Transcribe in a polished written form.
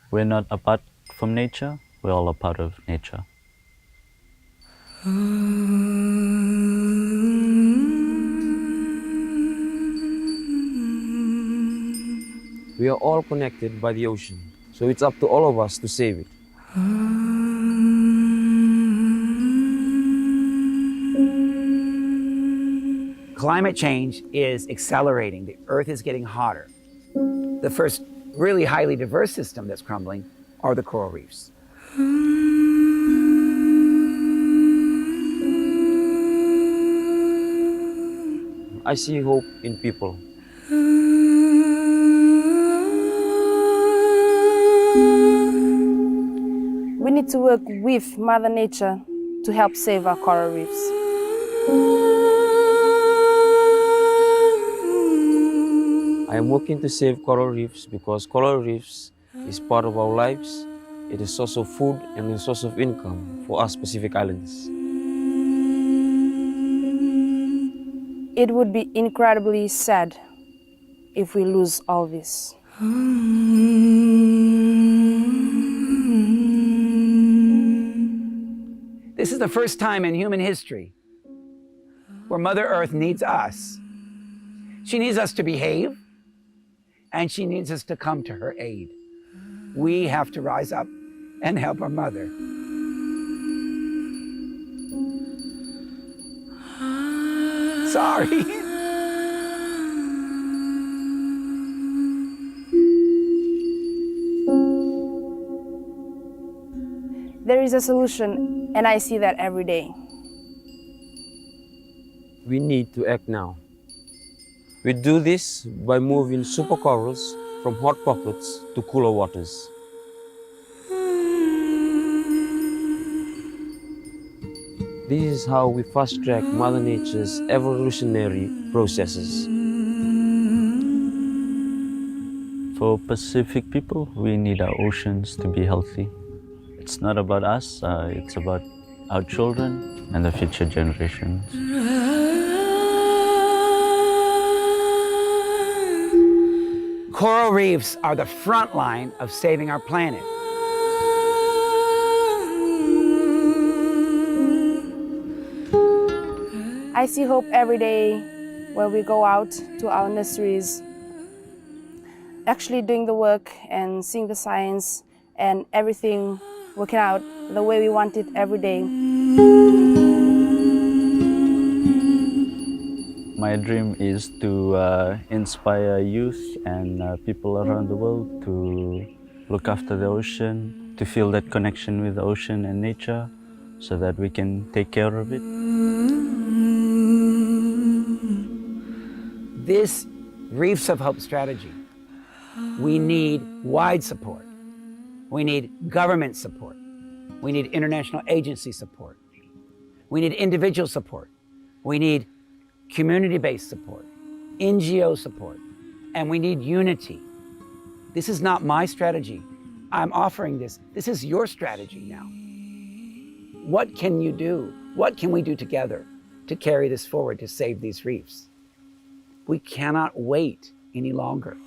We're not apart from nature, we're all a part of nature. We are all connected by the ocean, so it's up to all of us to save it. Climate change is accelerating. The Earth is getting hotter. The first really highly diverse system that's crumbling are the coral reefs. I see hope in people. We need to work with Mother Nature to help save our coral reefs. I am working to save coral reefs because coral reefs is part of our lives. It is a source of food and a source of income for us Pacific Islanders. It would be incredibly sad if we lose all this. This is the first time in human history where Mother Earth needs us. She needs us to behave, and she needs us to come to her aid. We have to rise up and help our mother. Sorry. There is a solution, and I see that every day. We need to act now. We do this by moving supercorals from hot pockets to cooler waters. This is how we fast-track Mother Nature's evolutionary processes. For Pacific people, we need our oceans to be healthy. It's not about us, it's about our children and the future generations. Coral reefs are the front line of saving our planet. I see hope every day when we go out to our nurseries, actually doing the work and seeing the science and everything working out the way we want it every day. My dream is to inspire youth and people around the world to look after the ocean, to feel that connection with the ocean and nature so that we can take care of it. This Reefs of Hope strategy, we need wide support. We need government support. We need international agency support. We need individual support. We need community-based support, NGO support, and we need unity. This is not my strategy. I'm offering this. This is your strategy now. What can you do? What can we do together to carry this forward to save these reefs? We cannot wait any longer.